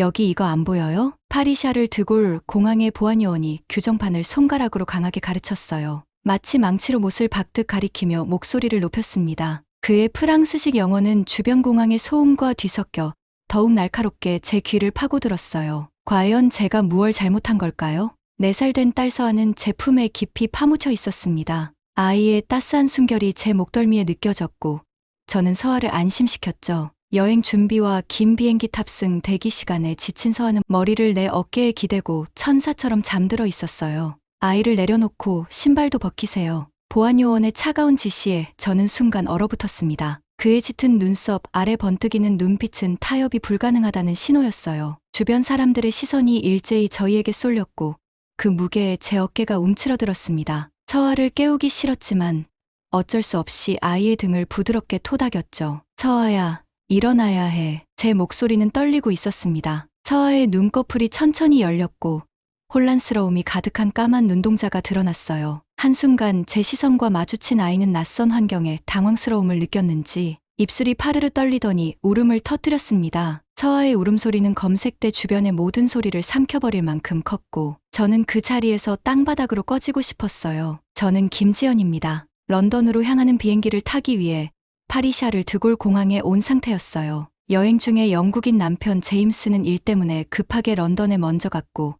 여기 이거 안 보여요? 파리샤를 드골 공항의 보안요원이 규정판을 손가락으로 강하게 가르쳤어요. 마치 망치로 못을 박듯 가리키며 목소리를 높였습니다. 그의 프랑스식 영어는 주변 공항의 소음과 뒤섞여 더욱 날카롭게 제 귀를 파고들었어요. 과연 제가 무얼 잘못한 걸까요? 4살 된 딸 서아는 제 품에 깊이 파묻혀 있었습니다. 아이의 따스한 숨결이 제 목덜미에 느껴졌고 저는 서아를 안심시켰죠. 여행 준비와 긴 비행기 탑승 대기 시간에 지친 서아는 머리를 내 어깨에 기대고 천사처럼 잠들어 있었어요. 아이를 내려놓고 신발도 벗기세요. 보안요원의 차가운 지시에 저는 순간 얼어붙었습니다. 그의 짙은 눈썹 아래 번뜩이는 눈빛은 타협이 불가능하다는 신호였어요. 주변 사람들의 시선이 일제히 저희에게 쏠렸고 그 무게에 제 어깨가 움츠러들었습니다. 서아를 깨우기 싫었지만 어쩔 수 없이 아이의 등을 부드럽게 토닥였죠. 서아야, 일어나야 해. 제 목소리는 떨리고 있었습니다. 서아의 눈꺼풀이 천천히 열렸고 혼란스러움이 가득한 까만 눈동자가 드러났어요. 한순간 제 시선과 마주친 아이는 낯선 환경에 당황스러움을 느꼈는지 입술이 파르르 떨리더니 울음을 터뜨렸습니다. 서아의 울음소리는 검색대 주변의 모든 소리를 삼켜버릴 만큼 컸고 저는 그 자리에서 땅바닥으로 꺼지고 싶었어요. 저는 김지연입니다. 런던으로 향하는 비행기를 타기 위해 파리샤를 드골 공항에 온 상태였어요. 여행 중에 영국인 남편 제임스는 일 때문에 급하게 런던에 먼저 갔고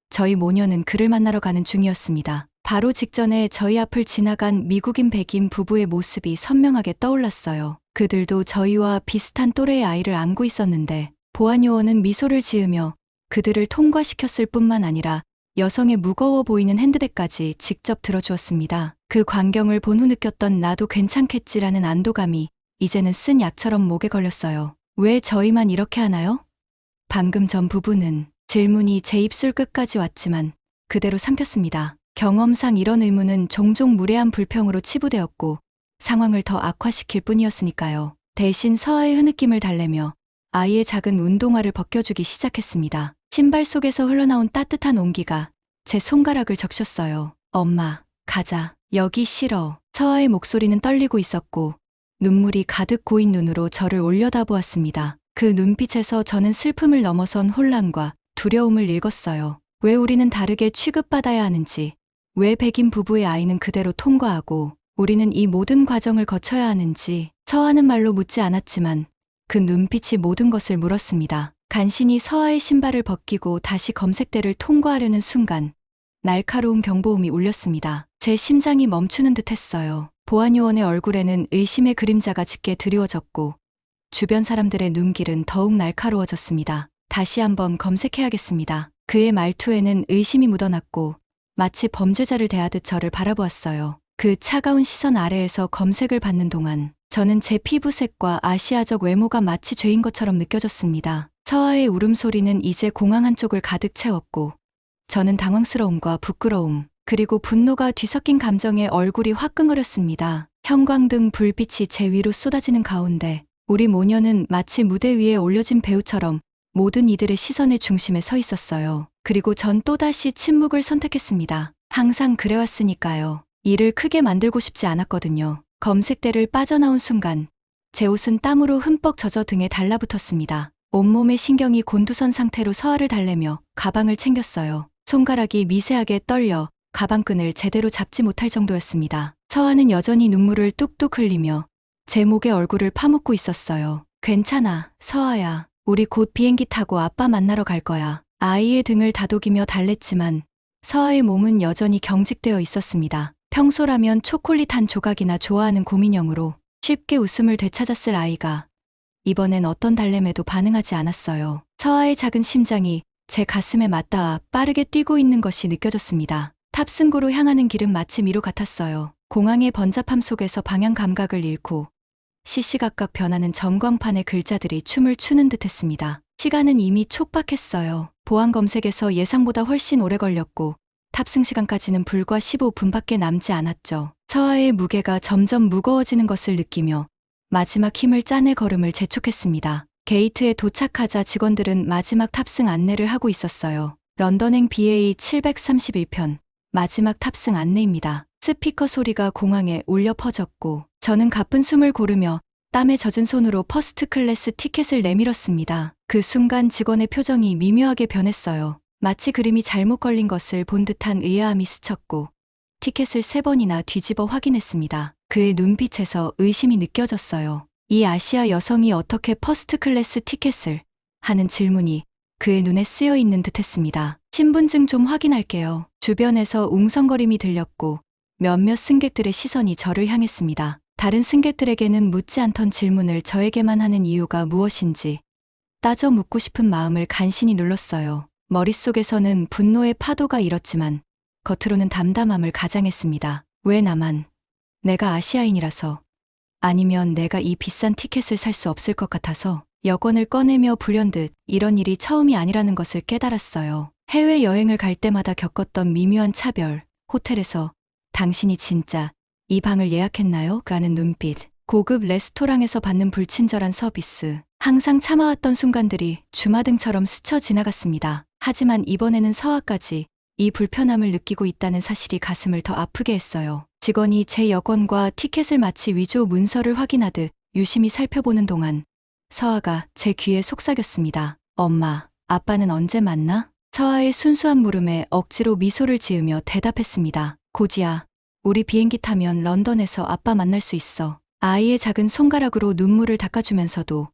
저희 모녀는 그를 만나러 가는 중이었습니다. 바로 직전에 저희 앞을 지나간 미국인 백인 부부의 모습이 선명하게 떠올랐어요. 그들도 저희와 비슷한 또래의 아이를 안고 있었는데 보안요원은 미소를 지으며 그들을 통과시켰을 뿐만 아니라 여성의 무거워 보이는 핸드백까지 직접 들어주었습니다. 그 광경을 본 후 느꼈던 나도 괜찮겠지라는 안도감이 이제는 쓴 약처럼 목에 걸렸어요. 왜 저희만 이렇게 하나요? 방금 전 부부는 질문이 제 입술 끝까지 왔지만 그대로 삼켰습니다. 경험상 이런 의문은 종종 무례한 불평으로 치부되었고 상황을 더 악화시킬 뿐이었으니까요. 대신 서아의 흐느낌을 달래며 아이의 작은 운동화를 벗겨주기 시작했습니다. 신발 속에서 흘러나온 따뜻한 온기가 제 손가락을 적셨어요. 엄마, 가자. 여기 싫어. 서아의 목소리는 떨리고 있었고 눈물이 가득 고인 눈으로 저를 올려다보았습니다. 그 눈빛에서 저는 슬픔을 넘어선 혼란과 두려움을 읽었어요. 왜 우리는 다르게 취급받아야 하는지, 왜 백인 부부의 아이는 그대로 통과하고 우리는 이 모든 과정을 거쳐야 하는지 서아는 말로 묻지 않았지만 그 눈빛이 모든 것을 물었습니다. 간신히 서아의 신발을 벗기고 다시 검색대를 통과하려는 순간 날카로운 경보음이 울렸습니다. 제 심장이 멈추는 듯 했어요. 보안요원의 얼굴에는 의심의 그림자가 짙게 드리워졌고 주변 사람들의 눈길은 더욱 날카로워졌습니다. 다시 한번 검색해야겠습니다. 그의 말투에는 의심이 묻어났고 마치 범죄자를 대하듯 저를 바라보았어요. 그 차가운 시선 아래에서 검색을 받는 동안 저는 제 피부색과 아시아적 외모가 마치 죄인 것처럼 느껴졌습니다. 서아의 울음소리는 이제 공항 한쪽을 가득 채웠고 저는 당황스러움과 부끄러움 그리고 분노가 뒤섞인 감정에 얼굴이 화끈거렸습니다. 형광등 불빛이 제 위로 쏟아지는 가운데 우리 모녀는 마치 무대 위에 올려진 배우처럼 모든 이들의 시선의 중심에 서 있었어요. 그리고 전 또다시 침묵을 선택했습니다. 항상 그래왔으니까요. 일을 크게 만들고 싶지 않았거든요. 검색대를 빠져나온 순간 제 옷은 땀으로 흠뻑 젖어 등에 달라붙었습니다. 온몸의 신경이 곤두선 상태로 서아를 달래며 가방을 챙겼어요. 손가락이 미세하게 떨려 가방끈을 제대로 잡지 못할 정도였습니다. 서아는 여전히 눈물을 뚝뚝 흘리며 제 목에 얼굴을 파묻고 있었어요. 괜찮아, 서아야. 우리 곧 비행기 타고 아빠 만나러 갈 거야. 아이의 등을 다독이며 달랬지만 서아의 몸은 여전히 경직되어 있었습니다. 평소라면 초콜릿 한 조각이나 좋아하는 곰인형으로 쉽게 웃음을 되찾았을 아이가 이번엔 어떤 달램에도 반응하지 않았어요. 서아의 작은 심장이 제 가슴에 맞닿아 빠르게 뛰고 있는 것이 느껴졌습니다. 탑승구로 향하는 길은 마치 미로 같았어요. 공항의 번잡함 속에서 방향 감각을 잃고 시시각각 변하는 전광판의 글자들이 춤을 추는 듯했습니다. 시간은 이미 촉박했어요. 보안 검색에서 예상보다 훨씬 오래 걸렸고 탑승 시간까지는 불과 15분밖에 남지 않았죠. 서아의 무게가 점점 무거워지는 것을 느끼며 마지막 힘을 짜내 걸음을 재촉했습니다. 게이트에 도착하자 직원들은 마지막 탑승 안내를 하고 있었어요. 런던행 BA 731편 마지막 탑승 안내입니다. 스피커 소리가 공항에 울려 퍼졌고 저는 가쁜 숨을 고르며 땀에 젖은 손으로 퍼스트 클래스 티켓을 내밀었습니다. 그 순간 직원의 표정이 미묘하게 변했어요. 마치 그림이 잘못 걸린 것을 본 듯한 의아함이 스쳤고 티켓을 3번이나 뒤집어 확인했습니다. 그의 눈빛에서 의심이 느껴졌어요. 이 아시아 여성이 어떻게 퍼스트 클래스 티켓을 하는 질문이 그의 눈에 쓰여 있는 듯했습니다. 신분증 좀 확인할게요. 주변에서 웅성거림이 들렸고 몇몇 승객들의 시선이 저를 향했습니다. 다른 승객들에게는 묻지 않던 질문을 저에게만 하는 이유가 무엇인지 따져 묻고 싶은 마음을 간신히 눌렀어요. 머릿속에서는 분노의 파도가 일었지만 겉으로는 담담함을 가장했습니다. 왜 나만? 내가 아시아인이라서. 아니면 내가 이 비싼 티켓을 살 수 없을 것 같아서. 여권을 꺼내며 불현듯 이런 일이 처음이 아니라는 것을 깨달았어요. 해외여행을 갈 때마다 겪었던 미묘한 차별, 호텔에서 당신이 진짜 이 방을 예약했나요? 라는 눈빛, 고급 레스토랑에서 받는 불친절한 서비스, 항상 참아왔던 순간들이 주마등처럼 스쳐 지나갔습니다. 하지만 이번에는 서아까지 이 불편함을 느끼고 있다는 사실이 가슴을 더 아프게 했어요. 직원이 제 여권과 티켓을 마치 위조 문서를 확인하듯 유심히 살펴보는 동안 서아가 제 귀에 속삭였습니다. 엄마, 아빠는 언제 만나? 서아의 순수한 물음에 억지로 미소를 지으며 대답했습니다. 고지야, 우리 비행기 타면 런던에서 아빠 만날 수 있어. 아이의 작은 손가락으로 눈물을 닦아주면서도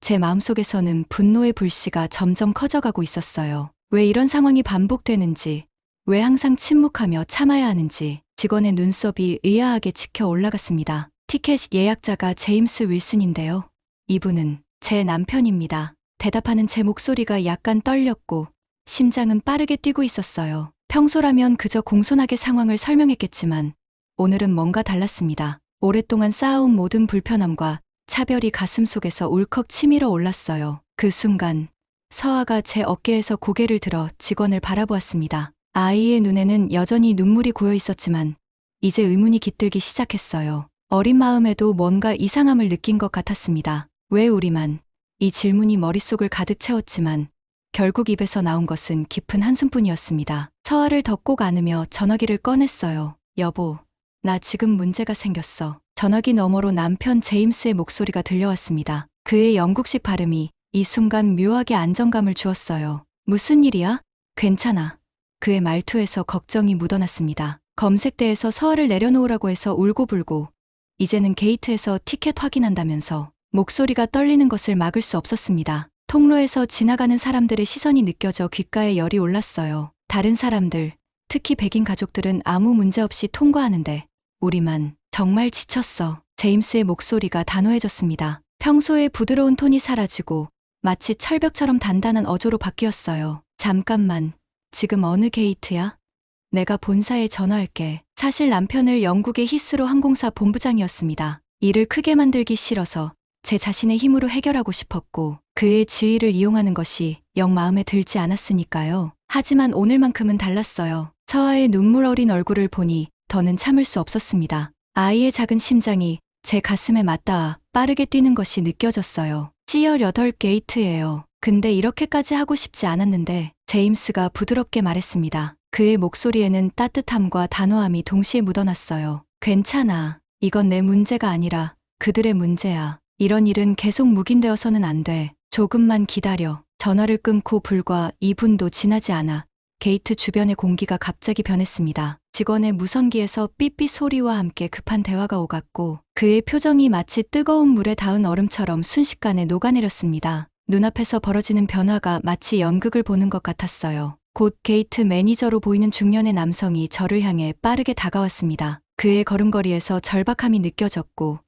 제 마음속에서는 분노의 불씨가 점점 커져가고 있었어요. 왜 이런 상황이 반복되는지, 왜 항상 침묵하며 참아야 하는지. 직원의 눈썹이 의아하게 치켜 올라갔습니다. 티켓 예약자가 제임스 윌슨인데요. 이분은 제 남편입니다. 대답하는 제 목소리가 약간 떨렸고 심장은 빠르게 뛰고 있었어요. 평소라면 그저 공손하게 상황을 설명했겠지만 오늘은 뭔가 달랐습니다. 오랫동안 쌓아온 모든 불편함과 차별이 가슴속에서 울컥 치밀어 올랐어요. 그 순간 서아가 제 어깨에서 고개를 들어 직원을 바라보았습니다. 아이의 눈에는 여전히 눈물이 고여 있었지만 이제 의문이 깃들기 시작했어요. 어린 마음에도 뭔가 이상함을 느낀 것 같았습니다. 왜 우리만? 이 질문이 머릿속을 가득 채웠지만 결국 입에서 나온 것은 깊은 한숨뿐이었습니다. 서아를 더 꼭 안으며 전화기를 꺼냈어요. 여보, 나 지금 문제가 생겼어. 전화기 너머로 남편 제임스의 목소리가 들려왔습니다. 그의 영국식 발음이 이 순간 묘하게 안정감을 주었어요. 무슨 일이야? 괜찮아. 그의 말투에서 걱정이 묻어났습니다. 검색대에서 서아를 내려놓으라고 해서 울고불고 이제는 게이트에서 티켓 확인한다면서. 목소리가 떨리는 것을 막을 수 없었습니다. 통로에서 지나가는 사람들의 시선이 느껴져 귓가에 열이 올랐어요. 다른 사람들, 특히 백인 가족들은 아무 문제 없이 통과하는데 우리만 정말 지쳤어. 제임스의 목소리가 단호해졌습니다. 평소의 부드러운 톤이 사라지고 마치 철벽처럼 단단한 어조로 바뀌었어요. 잠깐만, 지금 어느 게이트야? 내가 본사에 전화할게. 사실 남편을 영국의 히스로 항공사 본부장이었습니다. 일을 크게 만들기 싫어서 제 자신의 힘으로 해결하고 싶었고 그의 지위를 이용하는 것이 영 마음에 들지 않았으니까요. 하지만 오늘만큼은 달랐어요. 서아의 눈물 어린 얼굴을 보니 더는 참을 수 없었습니다. 아이의 작은 심장이 제 가슴에 맞닿아 빠르게 뛰는 것이 느껴졌어요. C18 게이트예요. 근데 이렇게까지 하고 싶지 않았는데 제임스가 부드럽게 말했습니다. 그의 목소리에는 따뜻함과 단호함이 동시에 묻어났어요. 괜찮아. 이건 내 문제가 아니라 그들의 문제야. 이런 일은 계속 묵인되어서는 안 돼. 조금만 기다려. 전화를 끊고 불과 2분도 지나지 않아 게이트 주변의 공기가 갑자기 변했습니다. 직원의 무선기에서 삐삐 소리와 함께 급한 대화가 오갔고 그의 표정이 마치 뜨거운 물에 닿은 얼음처럼 순식간에 녹아내렸습니다. 눈앞에서 벌어지는 변화가 마치 연극을 보는 것 같았어요. 곧 게이트 매니저로 보이는 중년의 남성이 저를 향해 빠르게 다가왔습니다. 그의 걸음걸이에서 절박함이 느껴졌고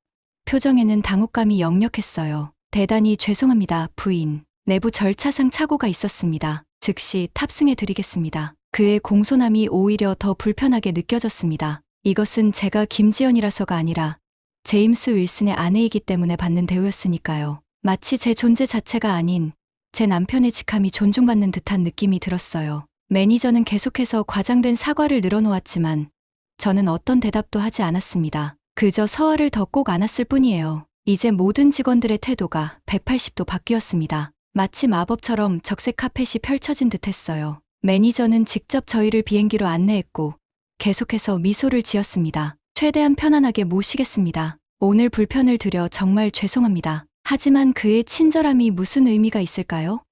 표정에는 당혹감이 역력했어요. 대단히 죄송합니다, 부인. 내부 절차상 착오가 있었습니다. 즉시 탑승해 드리겠습니다. 그의 공손함이 오히려 더 불편하게 느껴졌습니다. 이것은 제가 김지연이라서가 아니라 제임스 윌슨의 아내이기 때문에 받는 대우였으니까요. 마치 제 존재 자체가 아닌 제 남편의 직함이 존중받는 듯한 느낌이 들었어요. 매니저는 계속해서 과장된 사과를 늘어놓았지만 저는 어떤 대답도 하지 않았습니다. 그저 서아를 더 꼭 안았을 뿐이에요. 이제 모든 직원들의 태도가 180도 바뀌었습니다. 마치 마법처럼 적색 카펫이 펼쳐진 듯했어요. 매니저는 직접 저희를 비행기로 안내했고 계속해서 미소를 지었습니다. 최대한 편안하게 모시겠습니다. 오늘 불편을 드려 정말 죄송합니다. 하지만 그의 친절함이 무슨 의미가 있을까요?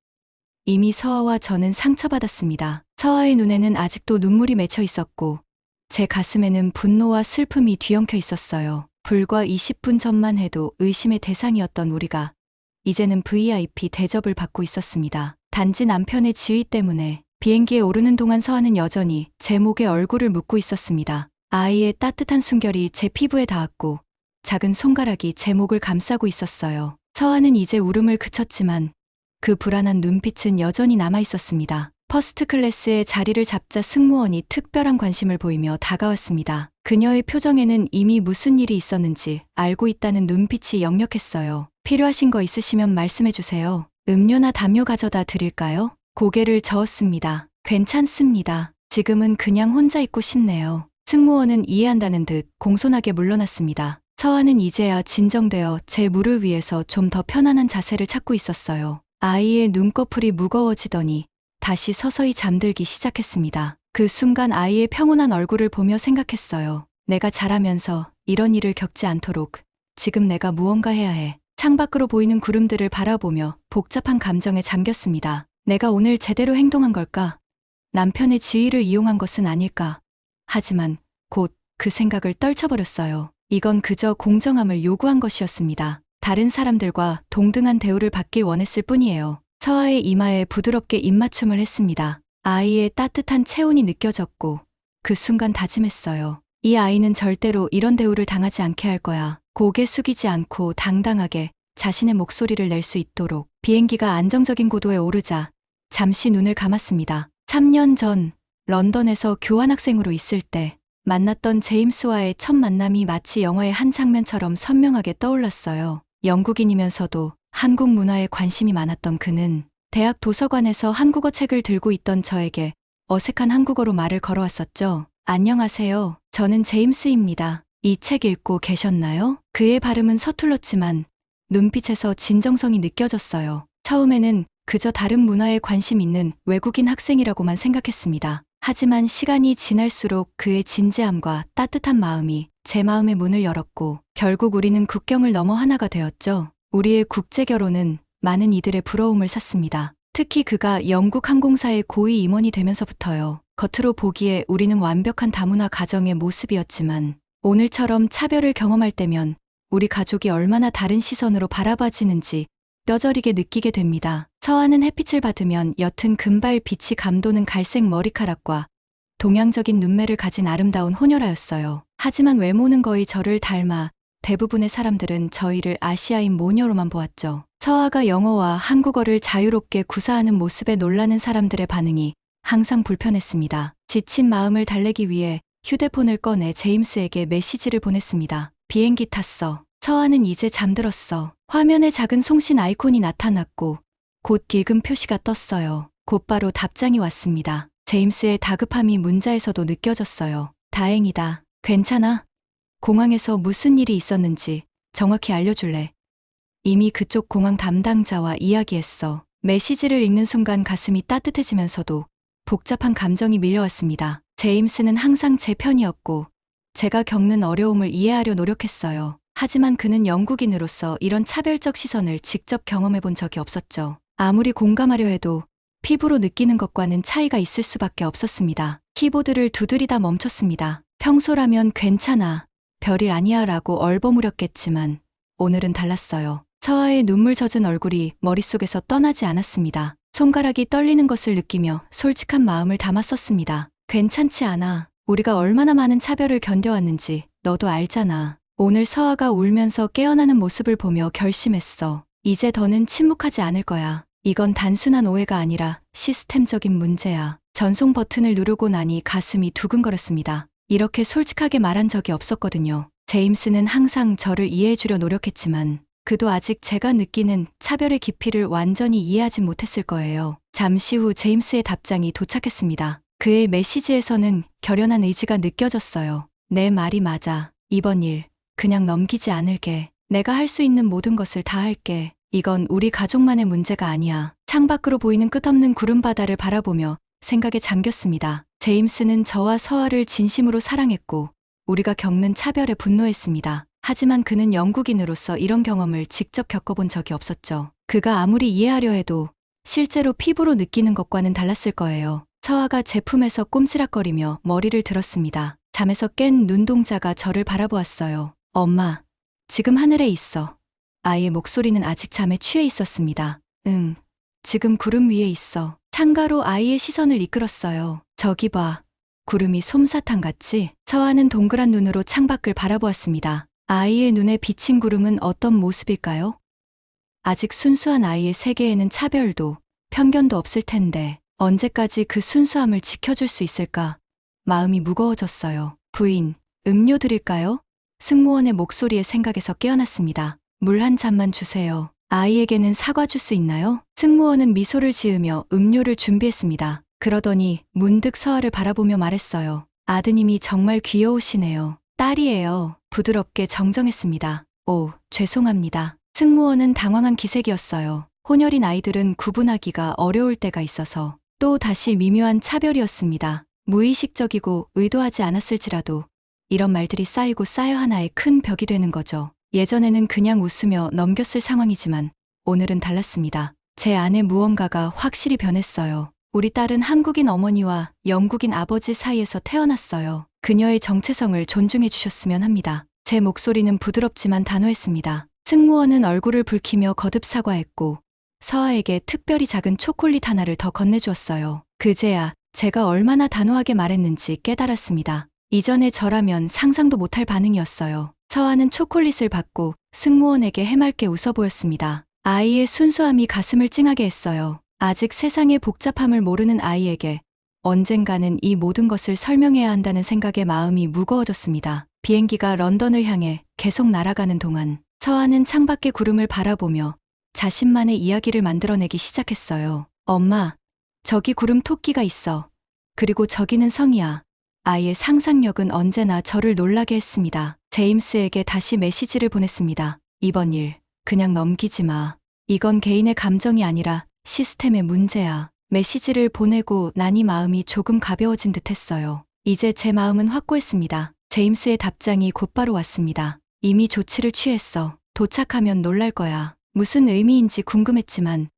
이미 서아와 저는 상처받았습니다. 서아의 눈에는 아직도 눈물이 맺혀 있었고 제 가슴에는 분노와 슬픔이 뒤엉켜 있었어요. 불과 20분 전만 해도 의심의 대상이었던 우리가 이제는 VIP 대접을 받고 있었습니다. 단지 남편의 지위 때문에 비행기에 오르는 동안 서아는 여전히 제 목에 얼굴을 묻고 있었습니다. 아이의 따뜻한 숨결이 제 피부에 닿았고 작은 손가락이 제 목을 감싸고 있었어요. 서아는 이제 울음을 그쳤지만 그 불안한 눈빛은 여전히 남아 있었습니다. 퍼스트 클래스에 자리를 잡자 승무원이 특별한 관심을 보이며 다가왔습니다. 그녀의 표정에는 이미 무슨 일이 있었는지 알고 있다는 눈빛이 역력했어요. 필요하신 거 있으시면 말씀해 주세요. 음료나 담요 가져다 드릴까요? 고개를 저었습니다. 괜찮습니다. 지금은 그냥 혼자 있고 싶네요. 승무원은 이해한다는 듯 공손하게 물러났습니다. 서아는 이제야 진정되어 제 무릎 위에서 좀 더 편안한 자세를 찾고 있었어요. 아이의 눈꺼풀이 무거워지더니 다시 서서히 잠들기 시작했습니다. 그 순간 아이의 평온한 얼굴을 보며 생각했어요. 내가 자라면서 이런 일을 겪지 않도록 지금 내가 무언가 해야 해. 창밖으로 보이는 구름들을 바라보며 복잡한 감정에 잠겼습니다. 내가 오늘 제대로 행동한 걸까? 남편의 지위를 이용한 것은 아닐까? 하지만 곧 그 생각을 떨쳐버렸어요. 이건 그저 공정함을 요구한 것이었습니다. 다른 사람들과 동등한 대우를 받길 원했을 뿐이에요. 서아의 이마에 부드럽게 입맞춤을 했습니다. 아이의 따뜻한 체온이 느껴졌고 그 순간 다짐했어요. 이 아이는 절대로 이런 대우를 당하지 않게 할 거야. 고개 숙이지 않고 당당하게 자신의 목소리를 낼 수 있도록. 비행기가 안정적인 고도에 오르자 잠시 눈을 감았습니다. 3년 전 런던에서 교환학생으로 있을 때 만났던 제임스와의 첫 만남이 마치 영화의 한 장면처럼 선명하게 떠올랐어요. 영국인이면서도 한국 문화에 관심이 많았던 그는 대학 도서관에서 한국어 책을 들고 있던 저에게 어색한 한국어로 말을 걸어왔었죠. 안녕하세요. 저는 제임스입니다. 이 책 읽고 계셨나요? 그의 발음은 서툴렀지만 눈빛에서 진정성이 느껴졌어요. 처음에는 그저 다른 문화에 관심 있는 외국인 학생이라고만 생각했습니다. 하지만 시간이 지날수록 그의 진지함과 따뜻한 마음이 제 마음의 문을 열었고 결국 우리는 국경을 넘어 하나가 되었죠. 우리의 국제 결혼은 많은 이들의 부러움을 샀습니다. 특히 그가 영국 항공사의 고위 임원이 되면서부터요. 겉으로 보기에 우리는 완벽한 다문화 가정의 모습이었지만 오늘처럼 차별을 경험할 때면 우리 가족이 얼마나 다른 시선으로 바라봐지는지 뼈저리게 느끼게 됩니다. 서아는 햇빛을 받으면 옅은 금발 빛이 감도는 갈색 머리카락과 동양적인 눈매를 가진 아름다운 호녀라였어요. 하지만 외모는 거의 저를 닮아 대부분의 사람들은 저희를 아시아인 모녀로만 보았죠. 서아가 영어와 한국어를 자유롭게 구사하는 모습에 놀라는 사람들의 반응이 항상 불편했습니다. 지친 마음을 달래기 위해 휴대폰을 꺼내 제임스에게 메시지를 보냈습니다. 비행기 탔어. 서아는 이제 잠들었어. 화면에 작은 송신 아이콘이 나타났고 곧 길금 표시가 떴어요. 곧바로 답장이 왔습니다. 제임스의 다급함이 문자에서도 느껴졌어요. 다행이다. 괜찮아? 공항에서 무슨 일이 있었는지 정확히 알려줄래? 이미 그쪽 공항 담당자와 이야기했어. 메시지를 읽는 순간 가슴이 따뜻해지면서도 복잡한 감정이 밀려왔습니다. 제임스는 항상 제 편이었고 제가 겪는 어려움을 이해하려 노력했어요. 하지만 그는 영국인으로서 이런 차별적 시선을 직접 경험해 본 적이 없었죠. 아무리 공감하려 해도 피부로 느끼는 것과는 차이가 있을 수밖에 없었습니다. 키보드를 두드리다 멈췄습니다. 평소라면 괜찮아, 별일 아니야 라고 얼버무렸겠지만 오늘은 달랐어요. 서아의 눈물 젖은 얼굴이 머릿속에서 떠나지 않았습니다. 손가락이 떨리는 것을 느끼며 솔직한 마음을 담았었습니다. 괜찮지 않아. 우리가 얼마나 많은 차별을 견뎌왔는지 너도 알잖아. 오늘 서아가 울면서 깨어나는 모습을 보며 결심했어. 이제 더는 침묵하지 않을 거야. 이건 단순한 오해가 아니라 시스템적인 문제야. 전송 버튼을 누르고 나니 가슴이 두근거렸습니다. 이렇게 솔직하게 말한 적이 없었거든요. 제임스는 항상 저를 이해해주려 노력했지만 그도 아직 제가 느끼는 차별의 깊이를 완전히 이해하지 못했을 거예요. 잠시 후 제임스의 답장이 도착했습니다. 그의 메시지에서는 결연한 의지가 느껴졌어요. 내 말이 맞아. 이번 일 그냥 넘기지 않을게. 내가 할 수 있는 모든 것을 다 할게. 이건 우리 가족만의 문제가 아니야. 창밖으로 보이는 끝없는 구름바다를 바라보며 생각에 잠겼습니다. 제임스는 저와 서아를 진심으로 사랑했고 우리가 겪는 차별에 분노했습니다. 하지만 그는 영국인으로서 이런 경험을 직접 겪어본 적이 없었죠. 그가 아무리 이해하려 해도 실제로 피부로 느끼는 것과는 달랐을 거예요. 서아가 제 품에서 꼼지락거리며 머리를 들었습니다. 잠에서 깬 눈동자가 저를 바라보았어요. 엄마, 지금 하늘에 있어. 아이의 목소리는 아직 잠에 취해 있었습니다. 응, 지금 구름 위에 있어. 창가로 아이의 시선을 이끌었어요. 저기 봐. 구름이 솜사탕 같지? 서아는 동그란 눈으로 창밖을 바라보았습니다. 아이의 눈에 비친 구름은 어떤 모습일까요? 아직 순수한 아이의 세계에는 차별도, 편견도 없을 텐데 언제까지 그 순수함을 지켜줄 수 있을까? 마음이 무거워졌어요. 부인, 음료 드릴까요? 승무원의 목소리에 생각에서 깨어났습니다. 물 한 잔만 주세요. 아이에게는 사과 주스 있나요? 승무원은 미소를 지으며 음료를 준비했습니다. 그러더니 문득 서아를 바라보며 말했어요. 아드님이 정말 귀여우시네요. 딸이에요. 부드럽게 정정했습니다. 오, 죄송합니다. 승무원은 당황한 기색이었어요. 혼혈인 아이들은 구분하기가 어려울 때가 있어서 또 다시 미묘한 차별이었습니다. 무의식적이고 의도하지 않았을지라도 이런 말들이 쌓이고 쌓여 하나의 큰 벽이 되는 거죠. 예전에는 그냥 웃으며 넘겼을 상황이지만 오늘은 달랐습니다. 제 안에 무언가가 확실히 변했어요. 우리 딸은 한국인 어머니와 영국인 아버지 사이에서 태어났어요. 그녀의 정체성을 존중해 주셨으면 합니다. 제 목소리는 부드럽지만 단호했습니다. 승무원은 얼굴을 붉히며 거듭 사과했고 서아에게 특별히 작은 초콜릿 하나를 더 건네주었어요. 그제야 제가 얼마나 단호하게 말했는지 깨달았습니다. 이전에 저라면 상상도 못할 반응이었어요. 서아는 초콜릿을 받고 승무원에게 해맑게 웃어 보였습니다. 아이의 순수함이 가슴을 찡하게 했어요. 아직 세상의 복잡함을 모르는 아이에게 언젠가는 이 모든 것을 설명해야 한다는 생각에 마음이 무거워졌습니다. 비행기가 런던을 향해 계속 날아가는 동안 서아는 창밖의 구름을 바라보며 자신만의 이야기를 만들어내기 시작했어요. 엄마, 저기 구름 토끼가 있어. 그리고 저기는 성이야. 아이의 상상력은 언제나 저를 놀라게 했습니다. 제임스에게 다시 메시지를 보냈습니다. 이번 일, 그냥 넘기지 마. 이건 개인의 감정이 아니라 시스템의 문제야. 메시지를 보내고 나니 마음이 조금 가벼워진 듯 했어요. 이제 제 마음은 확고했습니다. 제임스의 답장이 곧바로 왔습니다. 이미 조치를 취했어. 도착하면 놀랄 거야. 무슨 의미인지 궁금했지만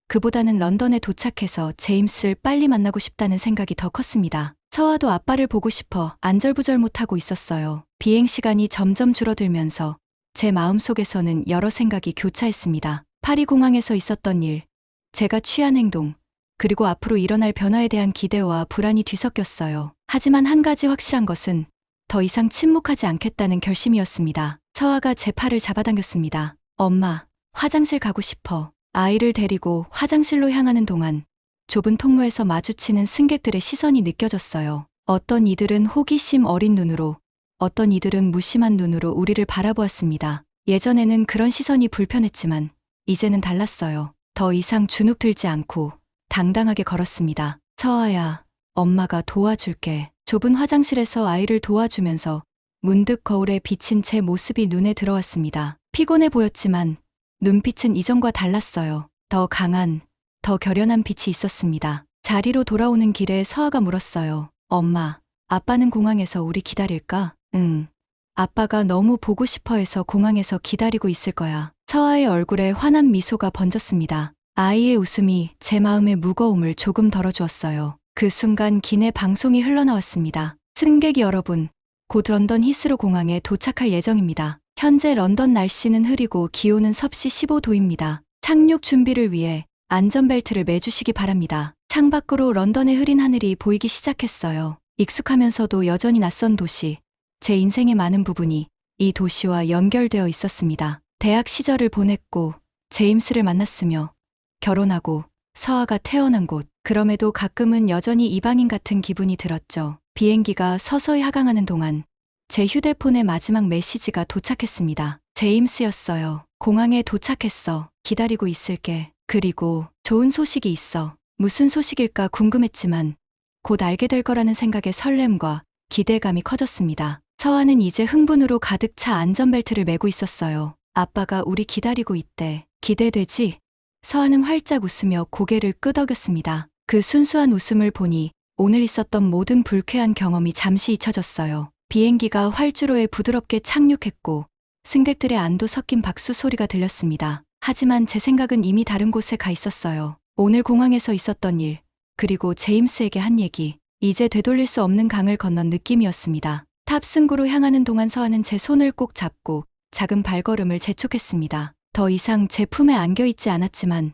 그보다는 런던에 도착해서 제임스를 빨리 만나고 싶다는 생각이 더 컸습니다. 서아도 아빠를 보고 싶어 안절부절 못하고 있었어요. 비행 시간이 점점 줄어들면서 제 마음속에서는 여러 생각이 교차했습니다. 파리 공항에서 있었던 일, 제가 취한 행동, 그리고 앞으로 일어날 변화에 대한 기대와 불안이 뒤섞였어요. 하지만 한 가지 확실한 것은 더 이상 침묵하지 않겠다는 결심이었습니다. 서아가 제 팔을 잡아당겼습니다. 엄마, 화장실 가고 싶어. 아이를 데리고 화장실로 향하는 동안 좁은 통로에서 마주치는 승객들의 시선이 느껴졌어요. 어떤 이들은 호기심 어린 눈으로, 어떤 이들은 무심한 눈으로 우리를 바라보았습니다. 예전에는 그런 시선이 불편했지만 이제는 달랐어요. 더 이상 주눅 들지 않고 당당하게 걸었습니다. 서아야, 엄마가 도와줄게. 좁은 화장실에서 아이를 도와주면서 문득 거울에 비친 제 모습이 눈에 들어왔습니다. 피곤해 보였지만 눈빛은 이전과 달랐어요. 더 강한, 더 결연한 빛이 있었습니다. 자리로 돌아오는 길에 서아가 물었어요. 엄마, 아빠는 공항에서 우리 기다릴까? 응. 아빠가 너무 보고 싶어 해서 공항에서 기다리고 있을 거야. 서아의 얼굴에 환한 미소가 번졌습니다. 아이의 웃음이 제 마음의 무거움을 조금 덜어주었어요. 그 순간 기내 방송이 흘러나왔습니다. 승객 여러분, 곧 런던 히스로 공항에 도착할 예정입니다. 현재 런던 날씨는 흐리고 기온은 섭씨 15도입니다. 착륙 준비를 위해 안전벨트를 매주시기 바랍니다. 창밖으로 런던의 흐린 하늘이 보이기 시작했어요. 익숙하면서도 여전히 낯선 도시. 제 인생의 많은 부분이 이 도시와 연결되어 있었습니다. 대학 시절을 보냈고 제임스를 만났으며 결혼하고 서아가 태어난 곳. 그럼에도 가끔은 여전히 이방인 같은 기분이 들었죠. 비행기가 서서히 하강하는 동안 제 휴대폰의 마지막 메시지가 도착했습니다. 제임스였어요. 공항에 도착했어. 기다리고 있을게. 그리고 좋은 소식이 있어. 무슨 소식일까 궁금했지만 곧 알게 될 거라는 생각에 설렘과 기대감이 커졌습니다. 서아는 이제 흥분으로 가득 차 안전벨트를 매고 있었어요. 아빠가 우리 기다리고 있대. 기대되지? 서아는 활짝 웃으며 고개를 끄덕였습니다. 그 순수한 웃음을 보니 오늘 있었던 모든 불쾌한 경험이 잠시 잊혀졌어요. 비행기가 활주로에 부드럽게 착륙했고 승객들의 안도 섞인 박수 소리가 들렸습니다. 하지만 제 생각은 이미 다른 곳에 가 있었어요. 오늘 공항에서 있었던 일, 그리고 제임스에게 한 얘기, 이제 되돌릴 수 없는 강을 건넌 느낌이었습니다. 탑승구로 향하는 동안 서아는 제 손을 꼭 잡고 작은 발걸음을 재촉했습니다. 더 이상 제 품에 안겨있지 않았지만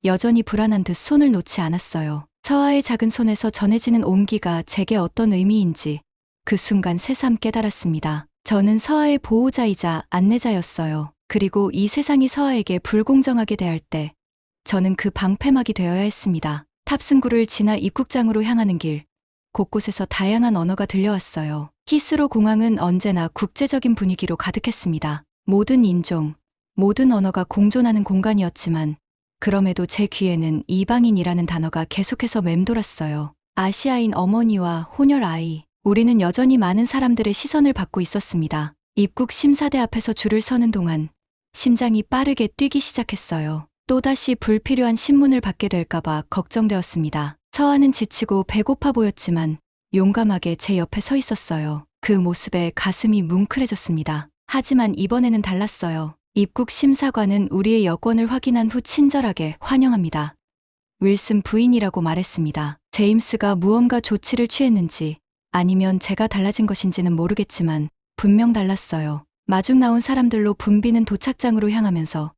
여전히 불안한 듯 손을 놓지 않았어요. 서아의 작은 손에서 전해지는 온기가 제게 어떤 의미인지 그 순간 새삼 깨달았습니다. 저는 서아의 보호자이자 안내자였어요. 그리고 이 세상이 서아에게 불공정하게 대할 때 저는 그 방패막이 되어야 했습니다. 탑승구를 지나 입국장으로 향하는 길, 곳곳에서 다양한 언어가 들려왔어요. 히스로 공항은 언제나 국제적인 분위기로 가득했습니다. 모든 인종, 모든 언어가 공존하는 공간이었지만 그럼에도 제 귀에는 이방인이라는 단어가 계속해서 맴돌았어요. 아시아인 어머니와 혼혈 아이, 우리는 여전히 많은 사람들의 시선을 받고 있었습니다. 입국 심사대 앞에서 줄을 서는 동안 심장이 빠르게 뛰기 시작했어요. 또다시 불필요한 신문을 받게 될까봐 걱정되었습니다. 서아는 지치고 배고파 보였지만 용감하게 제 옆에 서 있었어요. 그 모습에 가슴이 뭉클해졌습니다. 하지만 이번에는 달랐어요. 입국 심사관은 우리의 여권을 확인한 후 친절하게 환영합니다. 윌슨 부인이라고 말했습니다. 제임스가 무언가 조치를 취했는지 아니면 제가 달라진 것인지는 모르겠지만 분명 달랐어요. 마중 나온 사람들로 붐비는 도착장으로 향하면서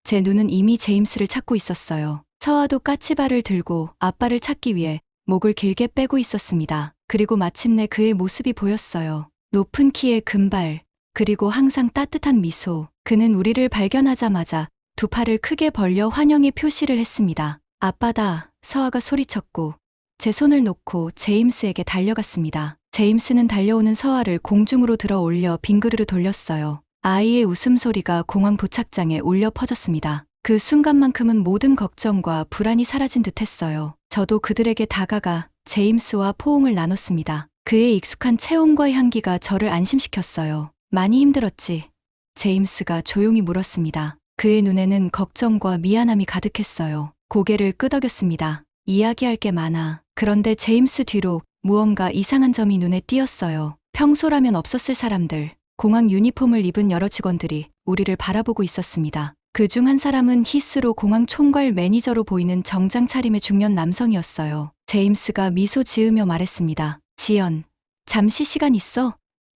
제 눈은 이미 제임스를 찾고 있었어요. 서아도 까치발을 들고 아빠를 찾기 위해 목을 길게 빼고 있었습니다. 그리고 마침내 그의 모습이 보였어요. 높은 키에 금발, 그리고 항상 따뜻한 미소. 그는 우리를 발견하자마자 두 팔을 크게 벌려 환영의 표시를 했습니다. 아빠다, 서아가 소리쳤고 제 손을 놓고 제임스에게 달려갔습니다. 제임스는 달려오는 서아를 공중으로 들어 올려 빙그르르 돌렸어요. 아이의 웃음소리가 공항 도착장에 울려 퍼졌습니다. 그 순간만큼은 모든 걱정과 불안이 사라진 듯했어요. 저도 그들에게 다가가 제임스와 포옹을 나눴습니다. 그의 익숙한 체온과 향기가 저를 안심시켰어요. 많이 힘들었지? 제임스가 조용히 물었습니다. 그의 눈에는 걱정과 미안함이 가득했어요. 고개를 끄덕였습니다. 이야기할 게 많아. 그런데 제임스 뒤로 무언가 이상한 점이 눈에 띄었어요. 평소라면 없었을 사람들, 공항 유니폼을 입은 여러 직원들이 우리를 바라보고 있었습니다. 그중 한 사람은 히스로 공항 총괄 매니저로 보이는 정장 차림의 중년 남성이었어요. 제임스가 미소 지으며 말했습니다. 지연, 잠시 시간 있어?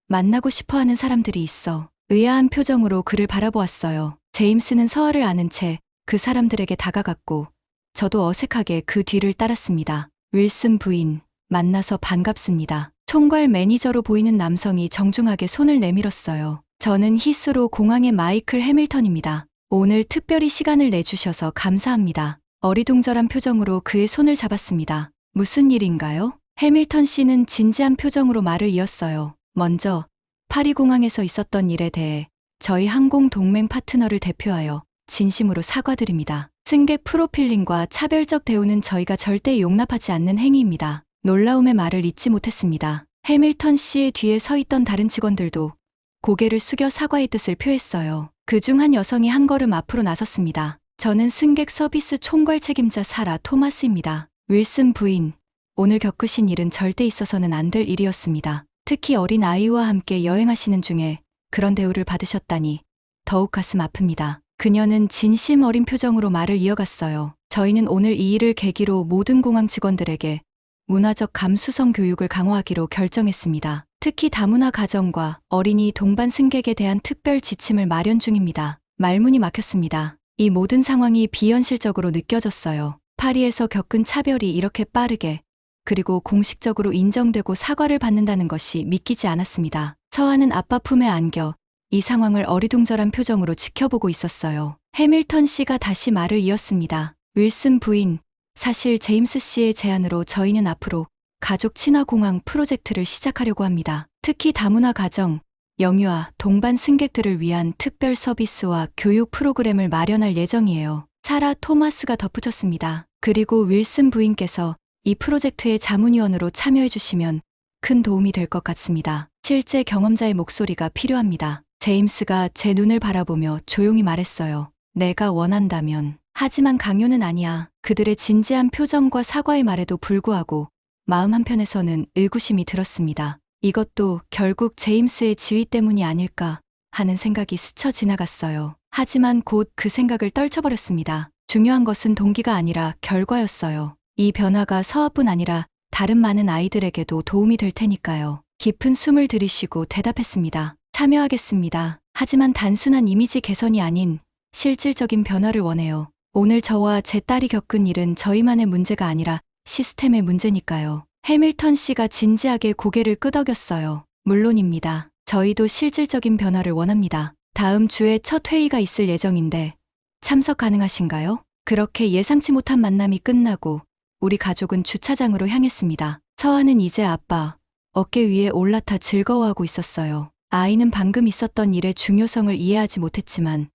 만나고 싶어 하는 사람들이 있어. 의아한 표정으로 그를 바라보았어요. 제임스는 서아를 아는 채 그 사람들에게 다가갔고 저도 어색하게 그 뒤를 따랐습니다. 윌슨 부인, 만나서 반갑습니다. 총괄 매니저로 보이는 남성이 정중하게 손을 내밀었어요. 저는 히스로 공항의 마이클 해밀턴입니다. 오늘 특별히 시간을 내주셔서 감사합니다. 어리둥절한 표정으로 그의 손을 잡았습니다. 무슨 일인가요? 해밀턴 씨는 진지한 표정으로 말을 이었어요. 먼저 파리 공항에서 있었던 일에 대해 저희 항공 동맹 파트너를 대표하여 진심으로 사과드립니다. 승객 프로필링과 차별적 대우는 저희가 절대 용납하지 않는 행위입니다. 놀라움의 말을 잇지 못했습니다. 해밀턴 씨의 뒤에 서 있던 다른 직원들도 고개를 숙여 사과의 뜻을 표했어요. 그중 한 여성이 한 걸음 앞으로 나섰습니다. 저는 승객 서비스 총괄 책임자 사라 토마스입니다. 윌슨 부인, 오늘 겪으신 일은 절대 있어서는 안 될 일이었습니다. 특히 어린 아이와 함께 여행하시는 중에 그런 대우를 받으셨다니 더욱 가슴 아픕니다. 그녀는 진심 어린 표정으로 말을 이어갔어요. 저희는 오늘 이 일을 계기로 모든 공항 직원들에게 문화적 감수성 교육을 강화하기로 결정했습니다. 특히 다문화 가정과 어린이 동반 승객에 대한 특별 지침을 마련 중입니다. 말문이 막혔습니다. 이 모든 상황이 비현실적으로 느껴졌어요. 파리에서 겪은 차별이 이렇게 빠르게 그리고 공식적으로 인정되고 사과를 받는다는 것이 믿기지 않았습니다. 서아는 아빠 품에 안겨 이 상황을 어리둥절한 표정으로 지켜보고 있었어요. 해밀턴 씨가 다시 말을 이었습니다. 윌슨 부인, 사실 제임스 씨의 제안으로 저희는 앞으로 가족 친화 공항 프로젝트를 시작하려고 합니다. 특히 다문화 가정, 영유아, 동반 승객들을 위한 특별 서비스와 교육 프로그램을 마련할 예정이에요. 사라 토마스가 덧붙였습니다. 그리고 윌슨 부인께서 이 프로젝트의 자문위원으로 참여해 주시면 큰 도움이 될 것 같습니다. 실제 경험자의 목소리가 필요합니다. 제임스가 제 눈을 바라보며 조용히 말했어요. 내가 원한다면. 하지만 강요는 아니야. 그들의 진지한 표정과 사과의 말에도 불구하고 마음 한편에서는 의구심이 들었습니다. 이것도 결국 제임스의 지위 때문이 아닐까. 하는 생각이 스쳐 지나갔어요. 하지만 곧 그 생각을 떨쳐버렸습니다. 중요한 것은 동기가 아니라 결과였어요. 이 변화가 서아뿐 아니라 다른 많은 아이들에게도 도움이 될 테니까요. 깊은 숨을 들이쉬고 대답했습니다. 참여하겠습니다. 하지만 단순한 이미지 개선이 아닌 실질적인 변화를 원해요. 오늘 저와 제 딸이 겪은 일은 저희만의 문제가 아니라 시스템의 문제니까요. 해밀턴 씨가 진지하게 고개를 끄덕였어요. 물론입니다. 저희도 실질적인 변화를 원합니다. 다음 주에 첫 회의가 있을 예정인데 참석 가능하신가요? 그렇게 예상치 못한 만남이 끝나고 우리 가족은 주차장으로 향했습니다. 서아는 이제 아빠 어깨 위에 올라타 즐거워하고 있었어요. 아이는 방금 있었던 일의 중요성을 이해하지 못했지만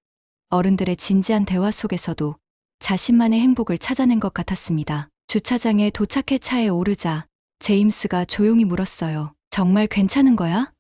어른들의 진지한 대화 속에서도 자신만의 행복을 찾아낸 것 같았습니다. 주차장에 도착해 차에 오르자 제임스가 조용히 물었어요. 정말 괜찮은 거야?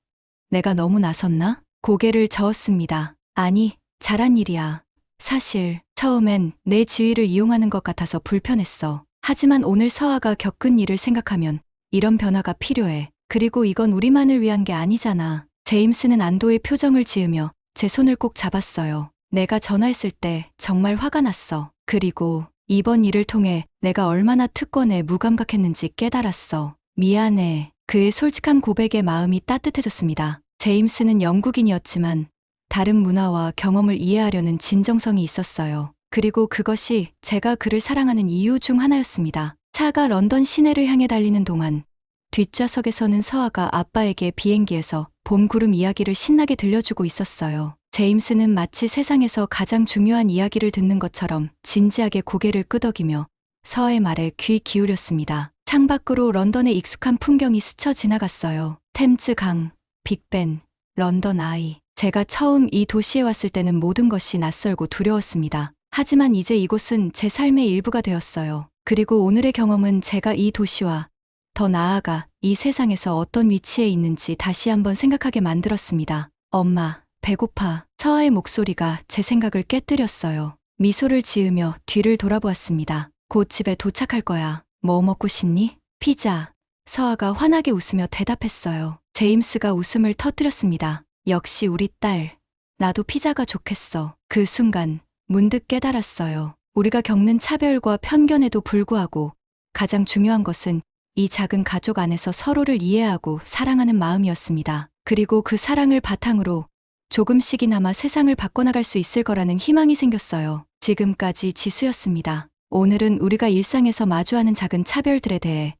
내가 너무 나섰나? 고개를 저었습니다. 아니, 잘한 일이야. 사실 처음엔 내 지위를 이용하는 것 같아서 불편했어. 하지만 오늘 서아가 겪은 일을 생각하면 이런 변화가 필요해. 그리고 이건 우리만을 위한 게 아니잖아. 제임스는 안도의 표정을 지으며 제 손을 꼭 잡았어요. 내가 전화했을 때 정말 화가 났어. 그리고 이번 일을 통해 내가 얼마나 특권에 무감각했는지 깨달았어. 미안해. 그의 솔직한 고백에 마음이 따뜻해졌습니다. 제임스는 영국인이었지만 다른 문화와 경험을 이해하려는 진정성이 있었어요. 그리고 그것이 제가 그를 사랑하는 이유 중 하나였습니다. 차가 런던 시내를 향해 달리는 동안 뒷좌석에서는 서아가 아빠에게 비행기에서 봄 구름 이야기를 신나게 들려주고 있었어요. 제임스는 마치 세상에서 가장 중요한 이야기를 듣는 것처럼 진지하게 고개를 끄덕이며 서아의 말에 귀 기울였습니다. 창밖으로 런던의 익숙한 풍경이 스쳐 지나갔어요. 템즈 강, 빅벤, 런던 아이. 제가 처음 이 도시에 왔을 때는 모든 것이 낯설고 두려웠습니다. 하지만 이제 이곳은 제 삶의 일부가 되었어요. 그리고 오늘의 경험은 제가 이 도시와 더 나아가 이 세상에서 어떤 위치에 있는지 다시 한번 생각하게 만들었습니다. 엄마, 배고파. 서아의 목소리가 제 생각을 깨뜨렸어요. 미소를 지으며 뒤를 돌아보았습니다. 곧 집에 도착할 거야. 뭐 먹고 싶니? 피자. 서아가 환하게 웃으며 대답했어요. 제임스가 웃음을 터뜨렸습니다. 역시 우리 딸. 나도 피자가 좋겠어. 그 순간 문득 깨달았어요. 우리가 겪는 차별과 편견에도 불구하고 가장 중요한 것은 이 작은 가족 안에서 서로를 이해하고 사랑하는 마음이었습니다. 그리고 그 사랑을 바탕으로 조금씩이나마 세상을 바꿔나갈 수 있을 거라는 희망이 생겼어요. 지금까지 지수였습니다. 오늘은 우리가 일상에서 마주하는 작은 차별들에 대해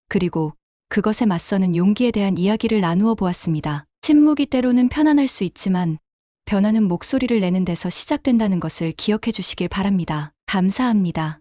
그리고 그것에 맞서는 용기에 대한 이야기를 나누어 보았습니다. 침묵이 때로는 편안할 수 있지만 변화는 목소리를 내는 데서 시작된다는 것을 기억해 주시길 바랍니다. 감사합니다.